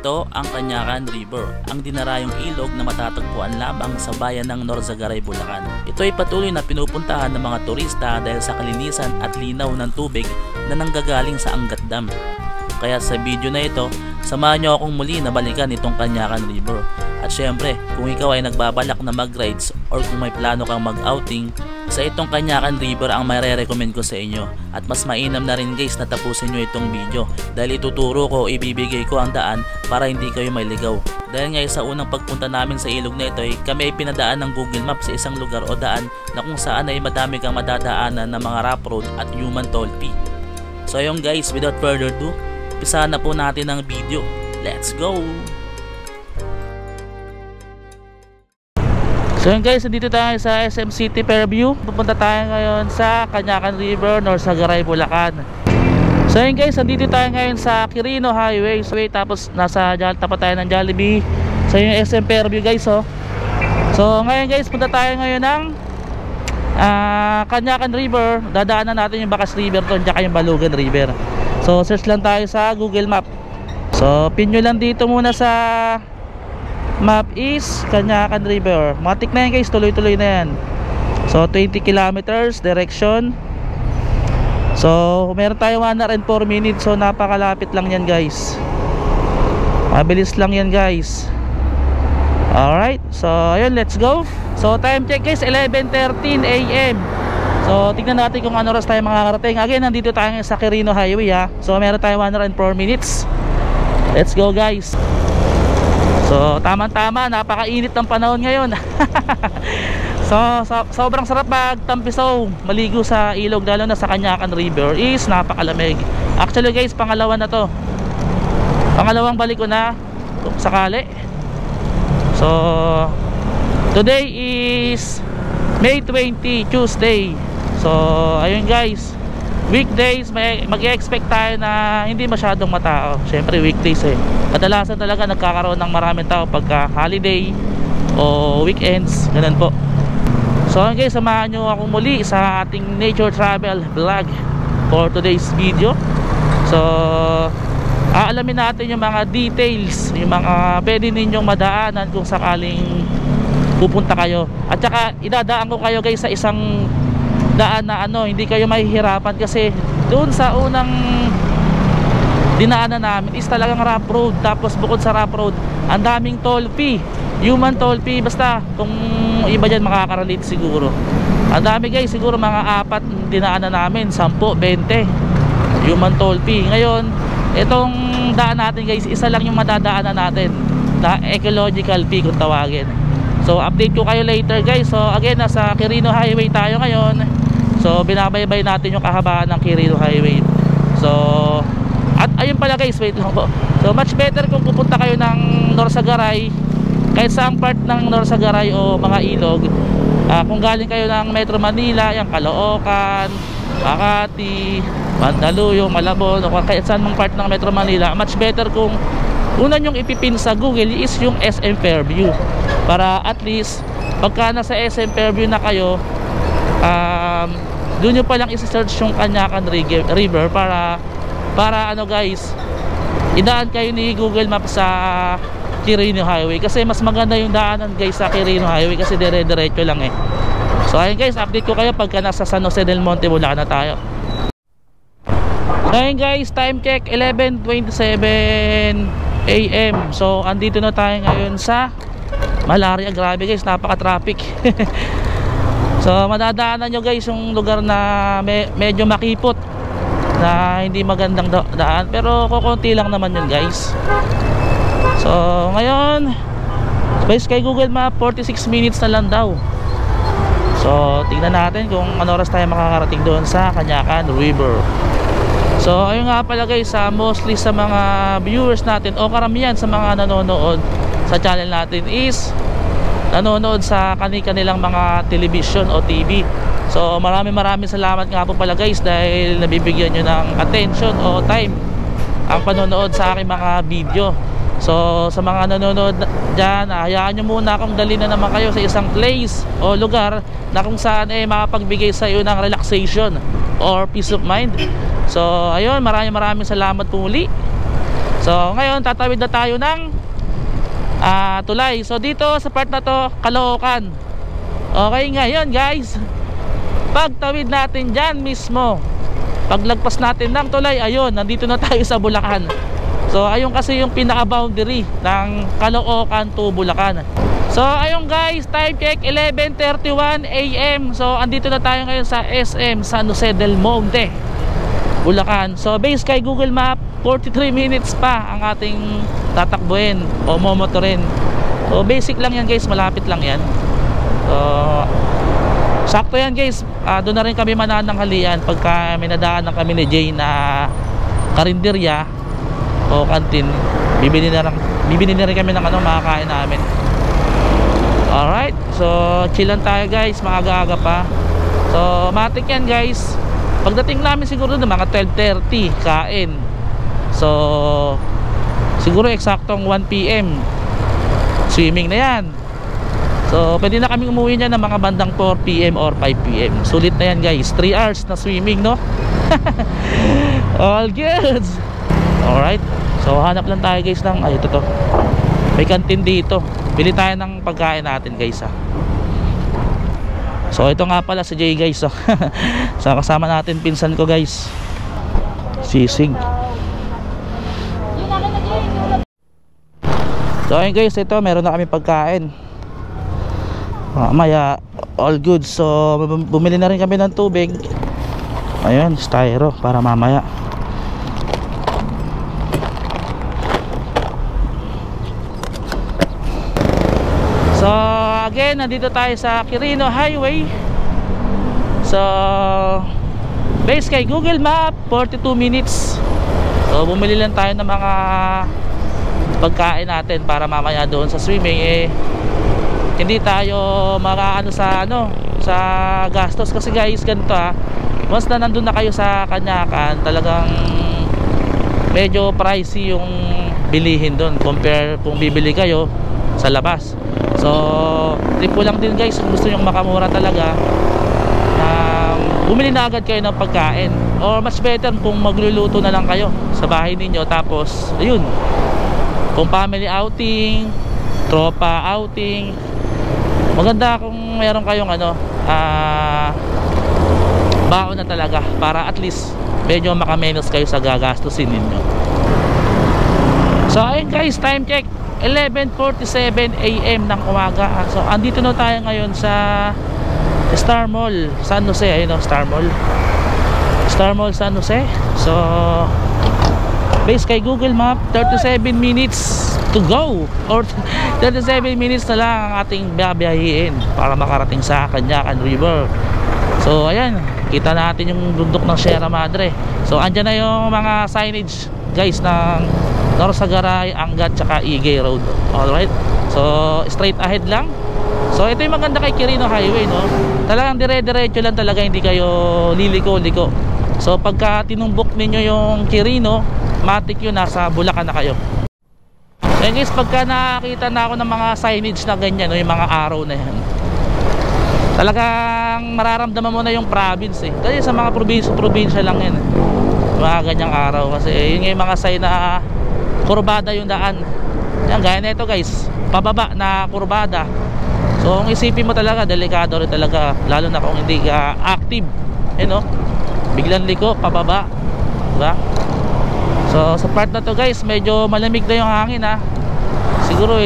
Ito ang Canyacan River, ang dinarayong ilog na matatagpuan lamang sa bayan ng Norzagaray, Bulacan. Ito ay patuloy na pinupuntahan ng mga turista dahil sa kalinisan at linaw ng tubig na nanggagaling sa Angat Dam. Kaya sa video na ito, samahan nyo akong muli na balikan itong Canyacan River. At syempre, kung ikaw ay nagbabalak na mag-rides or kung may plano kang mag-outing, sa itong Canyacan River ang maire-recommend ko sa inyo. At mas mainam na rin guys na tapusin nyo itong video dahil ituturo ko, ibibigay ko ang daan para hindi kayo mailigaw. Dahil nga sa unang pagpunta namin sa ilog na ito ay kami ay pinadaan ng Google Maps sa isang lugar o daan na kung saan ay madami kang madadaanan ng mga rough road at human tolpi. So ayun guys, without further ado, umpisahan na po natin ang video. Let's go! So yun guys, nandito tayo sa SM City Fairview. Pupunta tayo ngayon sa Canyacan River, Norzagaray, Bulacan. So yun guys, nandito tayo ngayon sa Quirino Highway. So tapos tapat tayo ng Jollibee. So yung SM Fairview guys oh. So ngayon guys, punta tayo ngayon ng Canyacan River. Dadaanan natin yung Bacas River to, tsaka yung Balugan River. So search lang tayo sa Google Map. So pin nyo lang dito muna sa map is Canyacan River. Matik na yan guys, tuloy-tuloy na yan. So 20 kilometers direction. So meron tayo 104 minutes. So napakalapit lang yan guys. Mabilis lang yan guys. Alright, so ayun, let's go. So time check guys, 11:13 AM. So tignan natin kung ano oras tayo makakarating. Again, nandito tayo sa Quirino Highway ha. So meron tayo 104 minutes. Let's go guys. So tama-tama, napakainit ng panahon ngayon. Sobrang sarap magtampisaw, maligo sa ilog, lalo na sa Canyacan River is napakalamig. Actually guys, pangalawa na to. Pangalawang balik ko na kung sakali. So today is May 20, Tuesday. So ayun guys, weekdays mag-expect tayo na hindi masyadong matao. Syempre weekdays eh, kadalasan talaga nagkakaroon ng maraming tao pagka holiday o weekends, ganun po. So guys, samahan nyo ako muli sa ating nature travel vlog for today's video. So aalamin natin yung mga details, yung mga pwede ninyong madaanan kung sakaling pupunta kayo. At saka idadaan ko kayo guys sa isang daan na hindi kayo mahihirapan, kasi doon sa unang dinaanan namin is talagang rough road. Tapos bukod sa rough road, ang daming tolpi, human tolpi. Basta kung iba dyan makakarelate siguro, ang dami guys, siguro mga 4 dinaanan namin, 10, 20 human tolpi. Ngayon itong daan natin guys, isa lang yung madadaanan natin, na ecological fee kung tawagin. So update ko kayo later guys. So again, nasa Quirino Highway tayo ngayon. So binabaybay natin yung kahabaan ng Quirino Highway. So at ayun pala guys, wait lang po. So much better kung pupunta kayo ng Norzagaray, kahit saang part ng Norzagaray o mga ilog. Kung galing kayo ng Metro Manila, yung Caloocan, Makati, Mandaluyong, Malabon, o kahit saan mong part ng Metro Manila, much better kung una nyong ipipin sa Google is yung SM Fairview, para at least pagka nasa SM Fairview na kayo, doon nyo palang isi-search yung Canyacan River para ano guys, idaan kayo ni Google Maps sa Quirino Highway, kasi mas maganda yung daanan guys sa Quirino Highway kasi dire-diretso lang eh. So ayun guys, update ko kayo pagka nasa San Jose del Monte, Bulacan na tayo. Ayun guys, time check 11:27 AM. So andito na tayo ngayon sa Malaria. Grabe guys, napaka-traffic. So madadaanan nyo guys yung lugar na medyo makipot, na hindi magandang daan, pero kukunti lang naman yun guys. So ngayon, based kay Google Map, 46 minutes na lang daw. So tingnan natin kung ano oras tayo makakarating doon sa Canyacan River. So ayun nga pala guys, mostly sa mga viewers natin o karamihan sa mga nanonood sa channel natin is nanonood sa kanilang mga television o TV. So maraming salamat nga po pala guys, dahil nabibigyan nyo ng attention o time ang panonood sa aking mga video. So sa mga nanonood dyan, hayaan nyo muna akong dali na naman kayo sa isang place o lugar na kung saan makapagbigay sa iyo ng relaxation or peace of mind. So ayun, maraming salamat po muli. So ngayon tatawid na tayo ng tulay. So dito sa part na to, Caloocan. Okay, ngayon guys, pagtawid natin dyan mismo, paglagpas natin ng tulay, ayun, nandito na tayo sa Bulacan. So ayun kasi yung pinaka boundary ng Caloocan to Bulacan. So ayun guys, time check 11:31 AM. So andito na tayo ngayon sa SM San Jose del Monte, Bulacan. So based kay Google Map, 43 minutes pa ang ating tatakbuhin o momotorin. So basic lang yan guys, malapit lang yan. So sakto yan guys, doon na rin kami manananghalian pagka may nadaanan kami ni Jay na karinderya o kantin. Bibili na rin kami ng makakain namin. Alright, so chillan tayo guys, maaga-aga pa. So matik yan guys. Pagdating namin siguro na mga 12:30 kain. So siguro eksaktong 1 PM swimming na yan. So pwede na kami umuwi niyan ng mga bandang 4 PM or 5 PM. Sulit na yan guys, 3 hours na swimming, no? All good. Alright, so hanap lang tayo guys ng ito to, may kantin dito. Bili tayo ng pagkain natin guys So ito nga pala si Jay guys So kasama natin pinsan ko guys, Sisig. So ayun guys, ito meron na kami pagkain. Mamaya all good. So bumili na rin kami ng tubig. Ayun, styro para mamaya. So again, nandito tayo sa Quirino Highway. So based kay Google Map, 42 minutes. So bumili lang tayo ng mga pagkain natin para mamaya doon sa swimming hindi tayo makaano sa gastos. Kasi guys, ganito once na nandun na kayo sa Kanyakan, talagang medyo pricey yung bilihin doon compare kung bibili kayo sa labas. So trip ko lang din guys, kung gusto nyo makamura talaga, bumili na agad kayo ng pagkain, or much better kung magluluto na lang kayo sa bahay ninyo. Tapos ayun, kung family outing, tropa outing, maganda kung meron kayong baon na talaga, para at least medyo makamenos kayo sa gagastusin ninyo. So ayun guys, time check 11:47 AM ng umaga. So andito na tayo ngayon sa Star Mall San Jose. Ayun Star Mall San Jose. So based kay Google Map, 37 minutes to go, or 37 minutes na lang ang ating biyahiin para makarating sa Kanyakan River. So ayan, kita natin yung bundok ng Sierra Madre. So andyan na yung mga signage guys ng Norsagaray, Angat, tsaka Igay Road. Alright, so straight ahead lang. So ito yung maganda kay Quirino Highway, no? Talagang dire-diretso lang talaga, hindi kayo liliko-liko. So pagka tinumbok ninyo yung Quirino, matik yun, nasa Bulacan na kayo. And guys, pagka nakakita na ako ng mga signage na ganyan, no, yung mga arrow na yan, talagang mararamdaman mo na yung province Kasi sa mga probinsya lang yan mga ganyang araw. Kasi yun yung mga sign na kurbada yung daan. Yan, gaya na ito guys, pababa na kurbada. So kung isipin mo talaga, delikado rin talaga, lalo na kung hindi ka active, biglang liko, pababa, diba? So sa part na to guys, medyo malamig na yung hangin siguro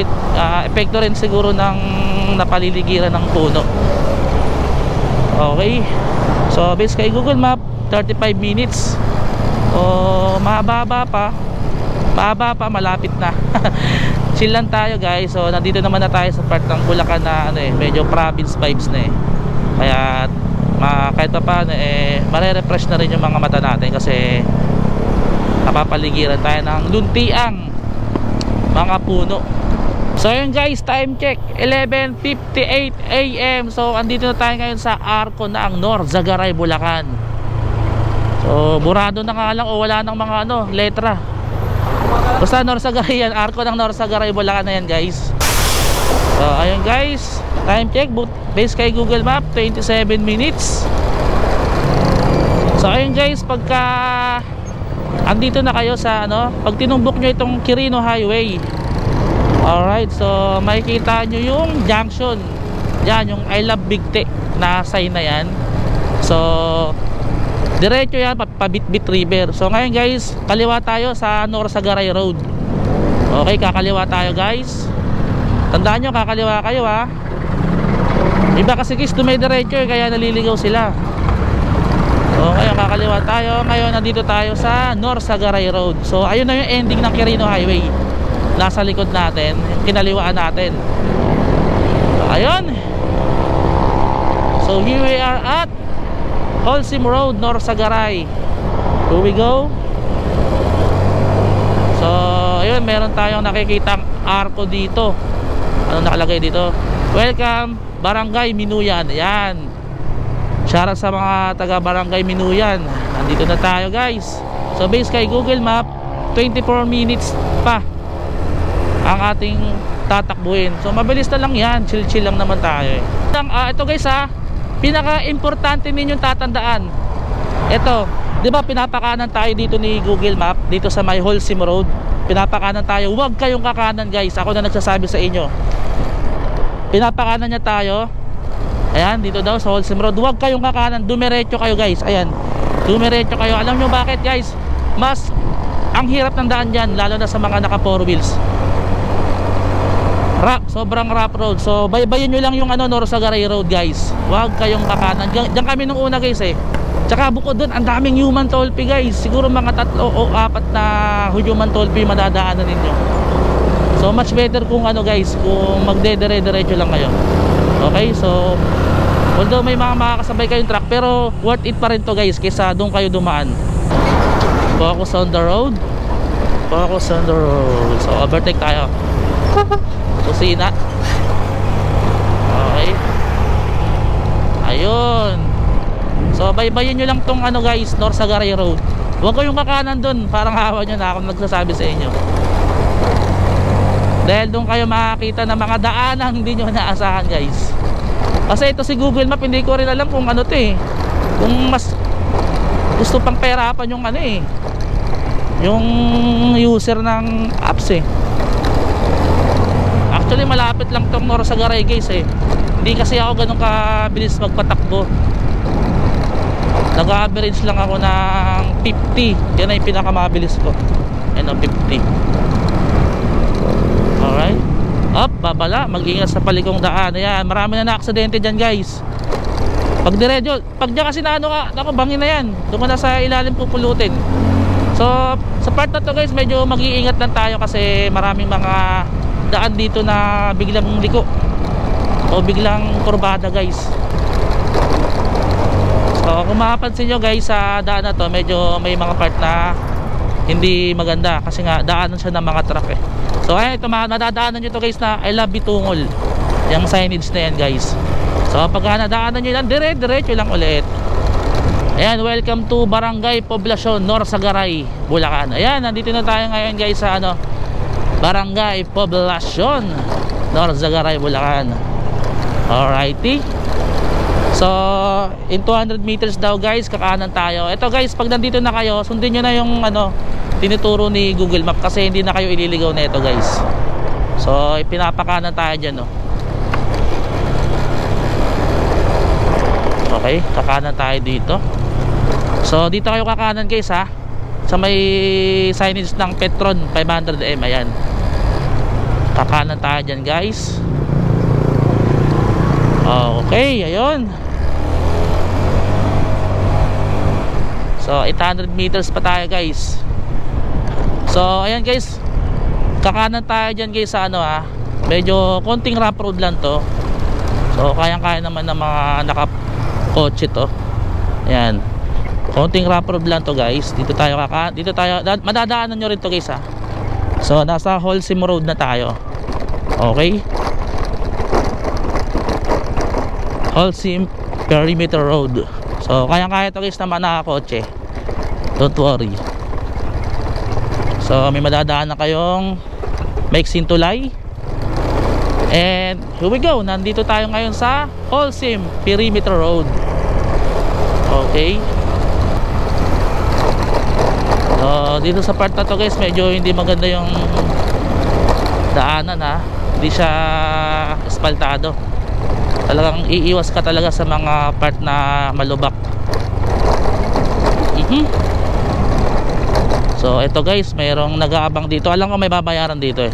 epekto rin siguro ng napaliligiran ng puno. Okay, so based kay Google Map, 35 minutes. Mahaba pa, malapit na. Chill lang tayo guys. So nandito naman na tayo sa part ng Bulacan na medyo province vibes na Kaya kahit pa paano mare-refresh na rin yung mga mata natin, kasi napapaligiran tayo ng luntiang mga puno. So yun guys, time check 11:58 AM. So andito na tayo ngayon sa Arco ng Norzagaray, Bulacan. So burado na nga lang o wala nang mga letra. Basta Norzagaray yan, Arco ng Norzagaray, Bulacan na yan guys. So ayun guys, time check based kay Google Map, 27 minutes. So ayun guys, pagka andito na kayo sa ano, pag tinumbok nyo itong Quirino Highway. Alright, so makikita nyo yung junction. Yan, yung I Love Bigte na sign na yan. So diretso yan, pabitbit river. So ngayon guys, kaliwa tayo sa Norsagaray Road. Okay, kakaliwa tayo guys. Tandaan nyo, kakaliwa kayo ha. Iba kasi guys, dumidiretso kaya naliligaw sila. Okay, kakaliwa tayo. Ngayon nandito tayo sa Norsagaray Road. So ayun na yung ending ng Quirino Highway. Nasa likod natin, yung kinaliwaan natin. So ayun. So here we are at Holcim Road, Norsagaray. Here we go. So ayun, meron tayong nakikitang arko dito. Ano nakalagay dito? Welcome Barangay Minuyan. Yan, shoutout sa mga taga Barangay Minuyan. Nandito na tayo guys. So based kay Google Map, 24 minutes pa ang ating tatakbuhin. So mabilis na lang yan, chill lang naman tayo ito guys ha, pinaka-importante ninyong tatandaan. Ito, di ba pinapakanan tayo dito ni Google Map, dito sa may Holcim Road. Pinapakanan tayo, huwag kayong kakanan guys. Ako na nagsasabi sa inyo. Pinapakanan niya tayo. Ayan, dito daw sa Holcim Road. Huwag kayong kakanan, dumiretso kayo guys. Ayan, dumiretso kayo. Alam nyo bakit guys? Mas ang hirap ng daan dyan, lalo na sa mga naka 4 wheels. Sobrang rough road. So baybayin nyo lang yung ano, Norsagaray Road guys. Huwag kayong kakanan. Diyan kami nung una guys eh. Tsaka bukod dun, ang daming human tolpi guys. Siguro mga 3 o 4 na human tolpi madadaanan ninyo. So much better kung ano guys, kung magdedire-diretso lang kayo. Okay, so although may mga makakasabay kayong truck, pero worth it pa rin to guys kaysa doon kayo dumaan. Focus on the road. Focus on the road. So overtake tayo. Kusina. Okay. Ayun. So baybayin nyo lang tong ano guys, Norsagaray Road. Huwag kayong kakanan dun, parang hawa nyo na ako nagsasabi sa inyo. Dahil doon kayo makakita ng mga daanang hindi nyo naasahan guys. Kasi ito si Google Map, hindi ko rin alam kung ano to eh. Kung mas gusto pang perapan yung ano eh, yung user ng apps eh. Actually malapit lang tong Norsagaray guys eh. Hindi kasi ako ganun kabilis magpatakbo. Nag-average lang ako ng 50. Yan ay pinakamabilis ko. Yan o, 50. Alright. Up, babala. Mag-ingat sa palikong daan. Ayan, marami na na-aksidente dyan guys. Pag diretso, pag dyan kasi na ano ka, naku, bangin na yan. Doon ka na sa ilalim pupulutin. So sa part na to guys, medyo mag-iingat lang tayo kasi maraming mga daan dito na biglang liko o biglang kurbada guys. So kung mapapansin nyo guys, sa daan na to medyo may mga part na hindi maganda kasi nga daanan siya ng mga truck eh. So ayan, ito nadadaanan nyo to guys na I Love Bitungol. Yung signage na yan guys. So pag nadaanan nyo lang, diretso lang ulit. Ayan, welcome to Barangay Poblacion, Norsagaray, Bulacan. Ayan, nandito na tayo ngayon guys sa ano, Barangay Poblacion, Norsagaray, Bulacan. Alrighty. So in 200 meters daw guys, kakanan tayo. Ito guys, pag nandito na kayo, sundin nyo na yung ano, tinuturo ni Google Map kasi hindi na kayo ililigaw na ito guys. So pinapakanan tayo dyan, no? Okay, kakanan tayo dito. So dito kayo kakanan guys ha, sa may signage ng Petron 500M. Ayan, kakanan tayo dyan guys. Okay, ayun. So 800 meters pa tayo guys. So ayan guys, kakanan tayo dyan guys sa ano ha, medyo konting rough road lang to. So kayang-kaya naman ng mga nakakotse to. Ayan, konting rough road lang to guys. Dito tayo madadaanan nyo rin to guys ha. So nasa Holcim Road na tayo. Okay, Holcim Perimeter Road. So kayang-kaya to guys naman nakakotse, don't worry. So may madadaan na kayong maiksing tulay. And here we go, nandito tayo ngayon sa Holcim Perimeter Road. Okay. So dito sa part na to guys, medyo hindi maganda yung daanan ha. Hindi siya espaltado. Talagang iiwas ka talaga sa mga part na malubak. So ito guys, mayroong nag-aabang dito. Alam ko may babayaran dito eh.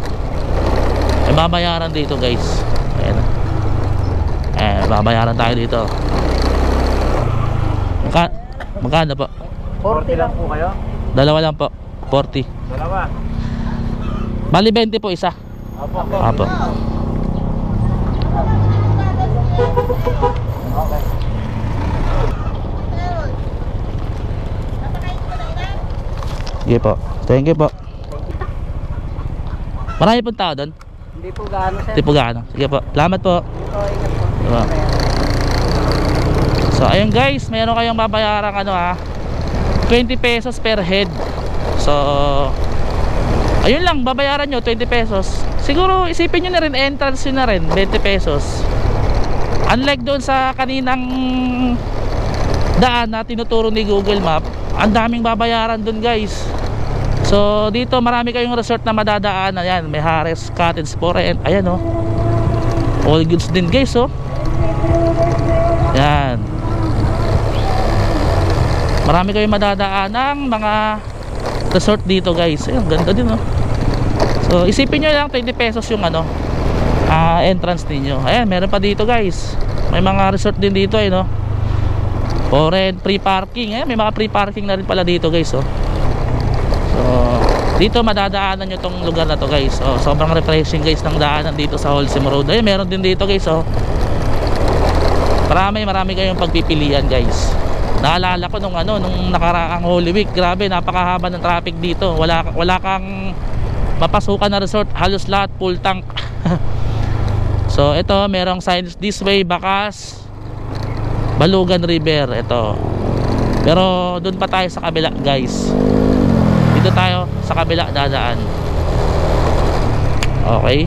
May babayaran dito guys. Ayan. Babayaran tayo dito. Magkano po? 40 lang po kayo? Dalawa lang po. 40. Dalawa. Bali 20 po isa. Apo. Apo. Okay. Sige po. Thank you po. Marami pong tao doon? Hindi po gaano sir. Hindi po gaano. Sige po. Salamat po. Dito, ingat po. Diba? So ayun guys, meron kayong babayaran ano ha, 20 pesos per head. So ayun lang, babayaran nyo 20 pesos. Siguro isipin nyo na rin, entrance nyo na rin 20 pesos. Unlike doon sa kaninang daan na tinuturo ni Google Map, ang daming babayaran doon guys. So dito marami kayong resort na madadaanan. Ayan, may Harris Cottage for Rent. Ayan oh, all goods din guys oh. Yan, marami kayong madadaan ng mga resort dito guys. Ayun, ganda din oh. So isipin nyo lang 20 pesos yung ano, entrance ninyo. Ayan, meron pa dito guys. May mga resort din dito eh no. For rent, free parking. Ayan, may mga free parking na rin pala dito guys oh. So dito madadaanan nyo tong lugar na to guys. Oh, sobrang refreshing guys ng daanan dito sa Holcim Road. Ayan, meron din dito guys oh. Marami kayong pagpipilian guys. Naalala ko nung nakaraang Holy Week, grabe napakahaba ng traffic dito. Wala kang mapasukan na resort, halos lahat full tank. So ito, merong signs this way, Bacas, Balugan River. Ito. Pero doon pa tayo sa kabila guys. Dito tayo sa kabila dadaan. Okay.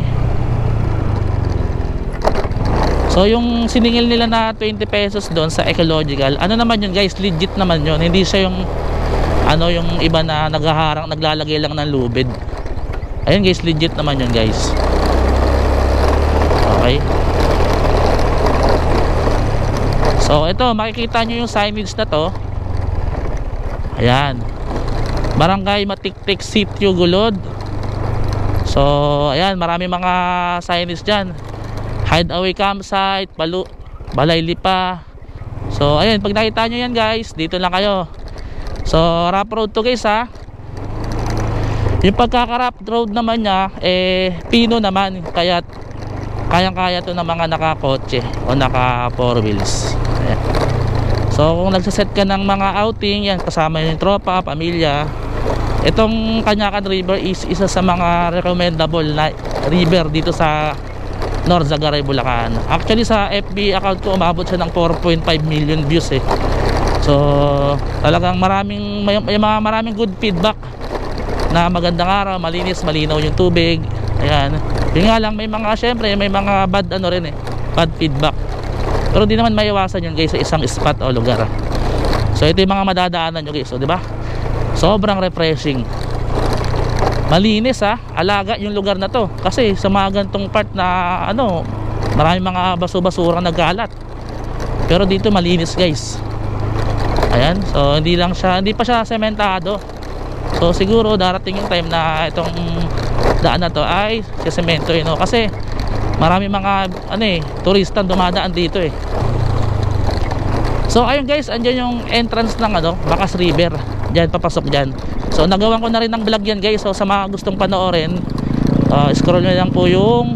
So yung siningil nila na 20 pesos doon sa ecological, ano naman yun guys, legit naman yun. Hindi siya yung yung iba na naghaharang, naglalagay lang ng lubid. Ayun guys, legit naman yun guys. Okay. So ito, makikita nyo yung signage na to. Ayan, Barangay Matiktik, Sitio Gulod. So ayan, marami mga signage dyan. Hideaway campsite, Balay Lipa. So ayun, pag nakita nyo yan guys, dito lang kayo. So rough road to guys ha. Yung pagkaka-rough road naman niya pino naman, kaya kayang-kaya to ng mga naka-kotse o naka 4 wheels. Ayan. So kung nagsaset ka ng mga outing, yan kasama yung tropa, pamilya, itong Canyacan River is isa sa mga recommendable na river dito sa North Zagaray, Bulacan. Actually sa FB account ko umabot siya ng 4.5 million views eh. So talagang maraming good feedback na magandang araw, malinis, malinaw yung tubig. Ayan. Yun nga lang, may mga bad bad feedback. Pero di naman maiwasan yun guys sa isang spot o lugar. So ito yung mga madadaanan nyo guys, so, di ba? Sobrang refreshing. Malinis alaga yung lugar na to. Kasi sa mga gantong part na maraming mga baso-basurang nagkalat. Pero dito malinis guys. Ayan, so hindi pa siya sementado. So siguro darating yung time na itong daan na to ay sesemento kasi marami mga turista dumadaan dito eh. So ayun guys, andyan yung entrance ng Bacas River. Diyan, papasok dyan. So nagawan ko na rin ng vlog yan guys. So sa mga gustong panoorin, scroll nyo lang po yung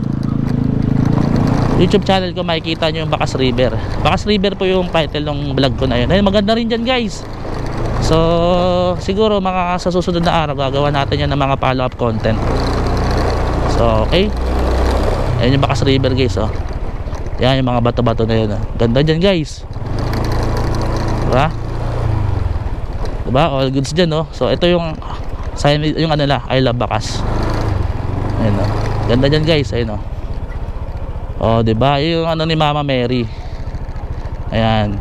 YouTube channel ko, makikita nyo yung Bacas River. Bacas River po yung title ng vlog ko na yun. Ayun, maganda rin dyan guys. So siguro mga sa susunod na araw gagawa natin yan ng mga follow up content. So okay, ayun yung Bacas River guys. Yan yung mga bato-bato na yun. Ganda dyan guys, diba? Diba? All goods dyan So ito yung sign, yung I love Bacas. Ayun ganda dyan guys. Ayun diba? Yung ni Mama Mary. Ayan.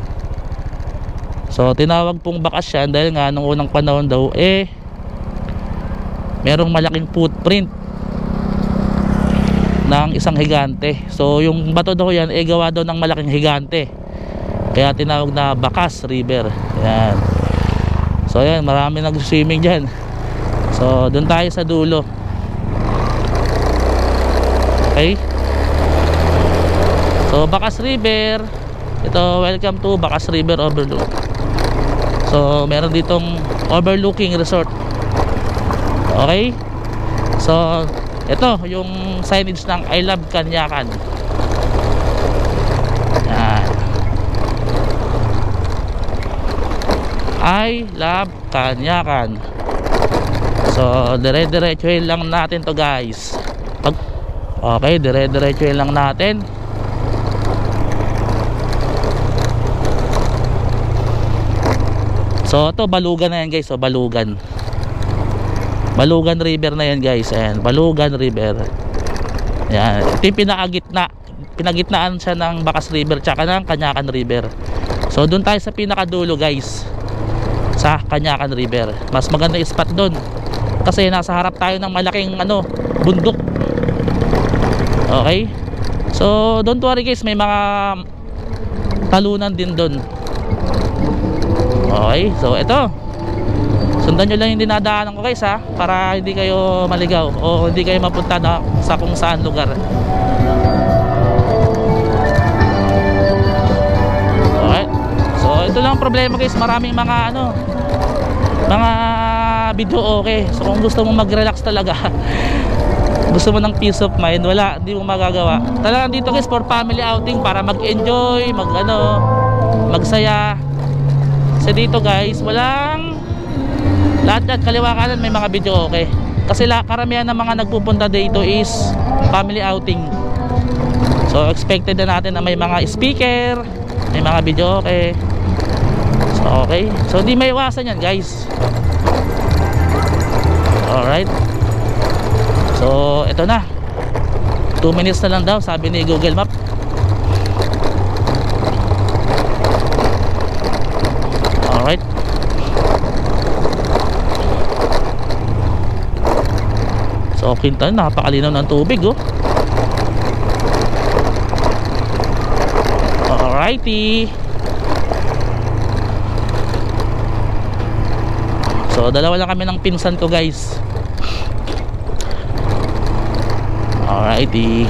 So tinawag pong Bacas yan dahil nga nung unang panahon daw merong malaking footprint ng isang higante. So yung bato daw yan ay gawa daw ng malaking higante, kaya tinawag na Bacas River. Yan. So yan, marami nag-swimming dyan. So doon tayo sa dulo. Okay, so Bacas River ito, welcome to Bacas River Overlook. So meron ditong overlooking resort. Okay, so ito yung signage ng I Love Canyacan. Yan, I Love Canyacan. So dire-diretsuhin lang natin to guys. Okay, dire-diretsuhin lang natin. So ito, Balugan na yan guys. So Balugan River na yan guys. Ayan, Balugan River. Ayan, ito yung pinagitnaan siya ng Bacas River tsaka ng Canyacan River. So doon tayo sa pinakadulo guys, sa Canyacan River. Mas maganda yung spot doon kasi nasa harap tayo ng malaking bundok. Okay, so don't worry guys, may mga talunan din doon. Okay, so ito, sundan nyo lang yung dinadaanan ko guys ha, para hindi kayo maligaw o hindi kayo mapunta na sa kung saan lugar. Okay, so ito lang problema guys, maraming mga mga video okay. So kung gusto mo mag-relax talaga gusto mo ng peace of mind, wala, hindi mo magagawa. Talagang dito guys for family outing, para mag-enjoy, magsaya. So dito guys, walang lahat yan, kaliwa kanan may mga video okay. Kasi karamihan ng mga nagpupunta dito is family outing. So expected na natin na may mga speaker, may mga video okay. So okay, so di may iwasan yan guys. Alright, so ito na, 2 minutes na lang daw sabi ni Google Map. Alright, so kita napakalinaw ng tubig oh. Alrighty, so dalawa lang kami ng pinsan ko guys. Alrighty,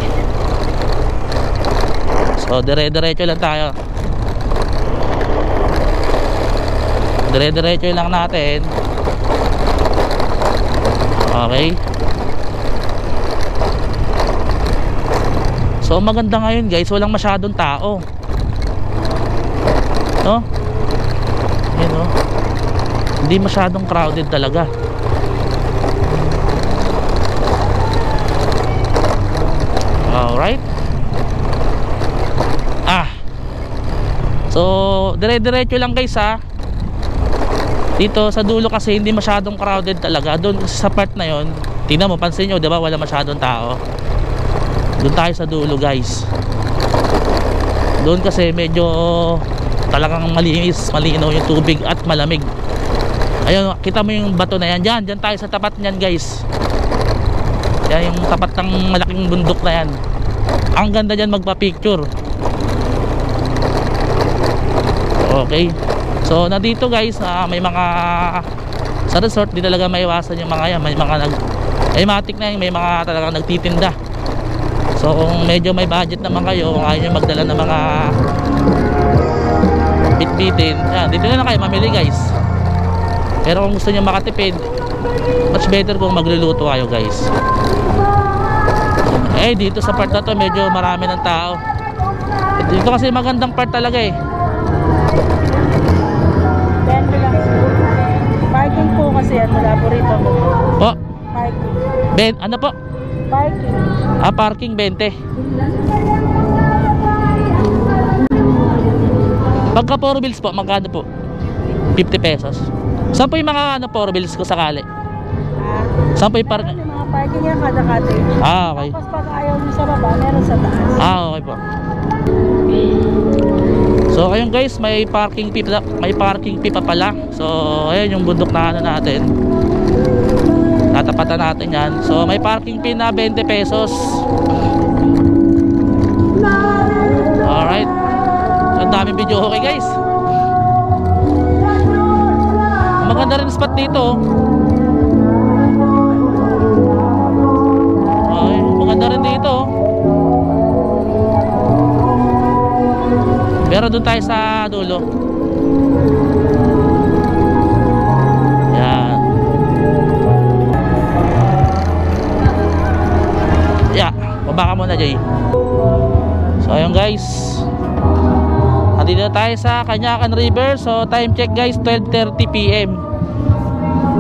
so dire-diretso lang tayo. Dire-diretso lang natin. Okay, so maganda ngayon guys, walang masyadong tao no? Yun, no? Hindi masyadong crowded talaga. Alright, so dire-diretso lang guys ha. Dito sa dulo kasi hindi masyadong crowded talaga. Doon sa part na yon, tingnan mo, pansin nyo, diba wala masyadong tao. Doon tayo sa dulo guys. Doon kasi medyo talagang malinis, malinaw yung tubig at malamig. Ayun, kita mo yung bato na yan. Diyan tayo sa tapat niyan guys. Yan yung tapat ng malaking bundok na yan. Ang ganda dyan magpa-picture. Okay, so nandito guys, may mga sa resort, di talaga maiwasan yung mga yan. May mga matic na yung may mga talagang nagtitinda. So kung medyo may budget naman kayo, kung ayaw nyo magdala ng mga bit-bitin, dito na lang kayo mamili guys. Pero kung gusto nyo makatipid, much better kung magluluto kayo guys. Dito sa part na to medyo marami ng tao. Dito kasi magandang part talaga eh. Parking po kasi yan, mula po rito. Po? Parking. Ano po? Parking. Parking 20. Pagka 4 wheels po, magkano po? 50 pesos. Saan po yung mga 4 wheels ko sakali? Saan po yung parking? Yung mga parking yan kada cottage. Okay. Tapos pag ayaw nyo sa baba, meron sa taas. Okay po. So ayun guys, may parking fee pa pala. So ayun yung bundok na natin. tatapatan natin yan. So may parking fee na 20 pesos. Alright, ang daming video okay guys. Maganda rin spot dito. Ay, maganda rin dito. Pero doon tayo sa dulo. Yan. Yeah, baba ka muna Jay. So ayun guys, nandito tayo sa Canyacan River. So time check guys, 12:30 PM.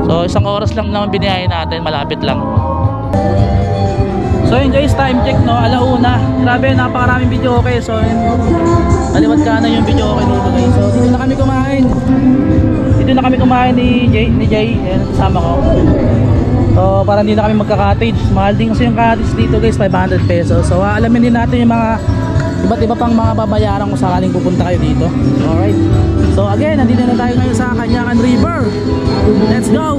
So isang oras lang naman biniyahin natin, malapit lang. So yun guys, time check no, alauna. Grabe, napakaraming video okay. So yun, maliwat ka na yung video okay dito guys. So dito na kami kumain. Dito na kami kumain ni Jay. Ayan, kasama ko. So para hindi na kami magka-cottage. Mahal din kasi yung cottage dito guys, 500 pesos. So alamin din natin yung mga iba't iba pang mga babayaran kung sakaling pupunta kayo dito. Alright. So again, nandito na tayo ngayon sa Canyacan River. Let's go!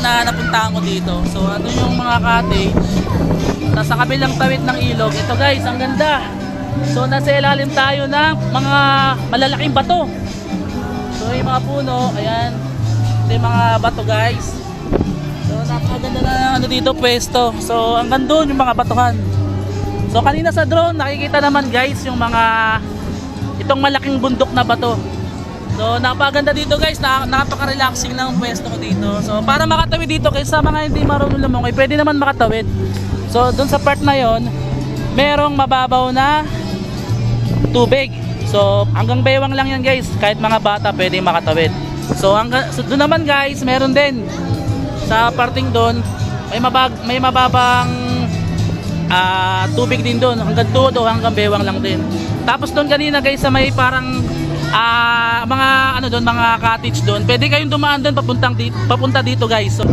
Napuntahan ko dito. So ano yung mga cottage nasa kabilang tawid ng ilog. Ito guys, ang ganda. So nasa ilalim tayo ng mga malalaking bato. So yung mga puno, ayan. Ito yung mga bato guys. So napakaganda na ano dito pwesto. So hanggang doon yung mga batuhan. So kanina sa drone nakikita naman guys yung mga itong malaking bundok na bato. So napakaganda dito guys, napaka-relaxing ng pwesto ko dito. So para makatawid dito guys, sa mga hindi marunong lumangoy, pwede naman makatawid. So doon sa part na yon, merong mababaw na tubig. So hanggang bewang lang yan guys, kahit mga bata pwede makatawid. So doon naman guys, meron din sa parting doon, may mababang tubig din doon, hanggang todo, hanggang bewang lang din. Tapos doon kanina guys, sa may parang mga ano doon, mga cottage doon, pwede kayong dumaan doon papunta dito guys. So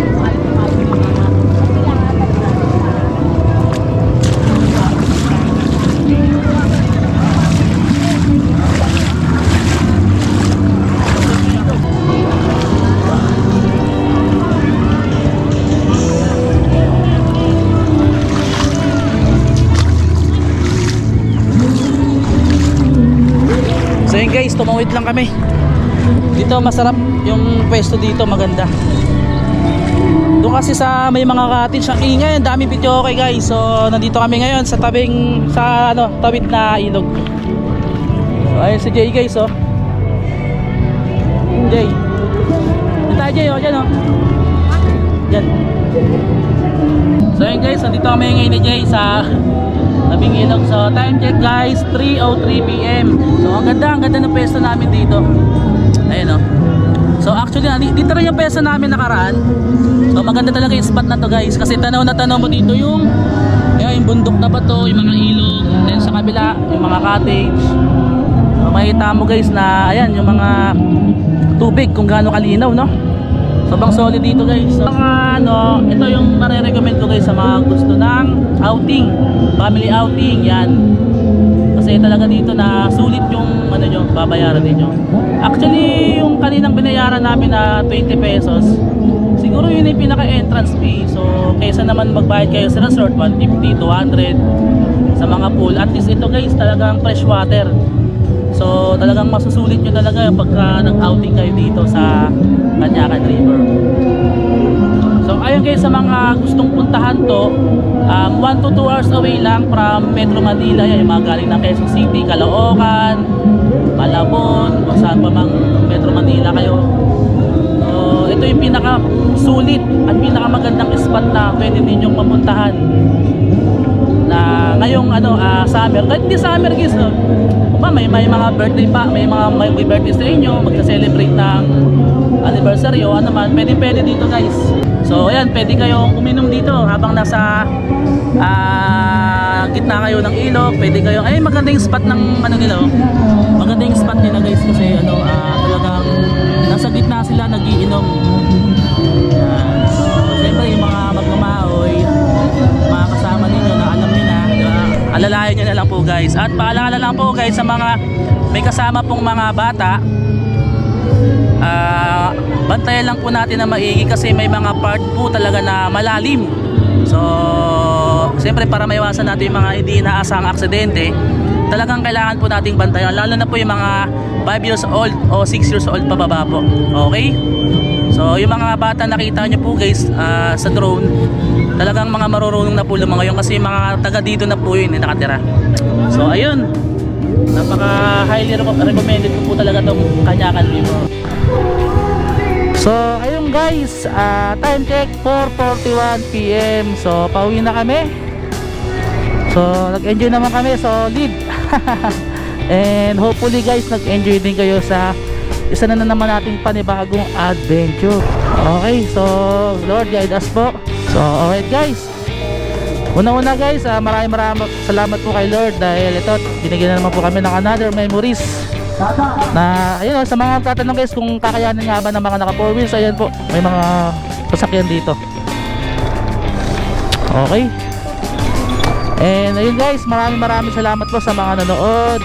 guys, tumawid lang kami dito. Masarap yung pwesto dito, maganda. Doon kasi sa may mga cottage ang ingay, ang dami video okay guys. So nandito kami ngayon sa tabing, sa ano, tawid na ilog. So ayun si Jay guys, oh Jay, dito tayo Jay, oh dyan, oh dyan. So ayun guys, nandito kami ngayon ni Jay sa tabing ilog. So time check guys, 3:03 PM. So ang ganda ng pwesto namin dito. Ayun, oh. So actually dito rin yung pwesto namin nakaraan. So maganda talaga yung spot na to guys, kasi tanaw na tanaw mo dito yung bundok na bato, yung mga ilog, then sa kabila yung mga cottage. So makita mo guys na ayan yung mga tubig kung gaano kalinaw, no? Sobrang solid dito guys. So ano, ito yung mare-recommend ko guys sa mga gusto ng outing, family outing, yan. Kasi talaga dito na sulit yung ano nyo, babayaran ninyo. Actually yung kaninang binayaran namin na 20 pesos, siguro yun yung pinaka-entrance fee. So kaysa naman magbayad kayo sa resort 150, 200 sa mga pool, at least ito guys talagang fresh water. So So talagang masusulit nyo talaga pagka nag-outing kayo dito sa Canyacan River. So ayun guys, sa mga gustong puntahan to, 1 to 2 hours away lang from Metro Manila. Yan, yung mga galing ng Quezon City, Caloocan, Malabon, kung saan pa mang Metro Manila kayo. So ito yung pinaka sulit at pinaka magandang spot na pwede ninyong mapuntahan na ngayong summer. Kahit hindi summer guys, no? May mga birthday pa, may birthday sa inyo, magsa-celebrate ng anniversary o ano man, pwede dito guys. So ayan, pwede kayong uminom dito habang nasa gitna kayo ng ilog. Pwede kayong, ay maganda yung spot ng nila, oh. Maganda yung spot nila guys kasi talagang nasa gitna sila nagiinom. Yan. Siyempre yung mga magmamaoy, mga kasama ninyo na alam niyo na, diba? Alalayan nyo na lang po guys. At paalala lang po guys sa mga may kasama pong mga bata, bantayan lang po natin na maigi kasi may mga part po talaga na malalim. So siyempre para maiwasan natin yung mga hindi inaasahang aksidente, talagang kailangan po nating bantayan, lalo na po yung mga 5 years old o 6 years old pababa po. Okay? So yung mga bata nakita nyo po guys sa drone, talagang mga marurunong na po mga yun kasi mga taga dito na po yun nakatira. So ayun, napaka highly recommended ko po talaga itong Canyacan River. So ayun guys, time check 4:41 PM. So pauwi na kami. So nag-enjoy naman kami, solid. And hopefully guys, nag-enjoy din kayo sa isa na naman nating panibagong adventure. Okay, so Lord guide us po. So alright guys, una guys, maraming salamat po kay Lord dahil ito, binigyan na naman po kami ng another memories na ayun, sa mga tatanong guys kung kakayanin nga ba ng mga naka 4 wheels, ayan po, may mga sasakyan dito. Okay, and ayun guys, maraming salamat po sa mga nanood,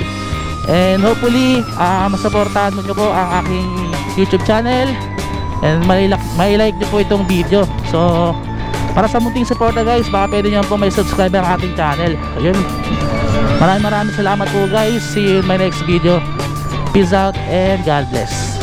and hopefully masuportahan nyo po ang aking YouTube channel and mai-like nyo po itong video. So para sa munting suporta guys, baka pwede nyo po may subscribe ang ating channel. Ayun, maraming salamat po guys. See you in my next video. Peace out and God bless.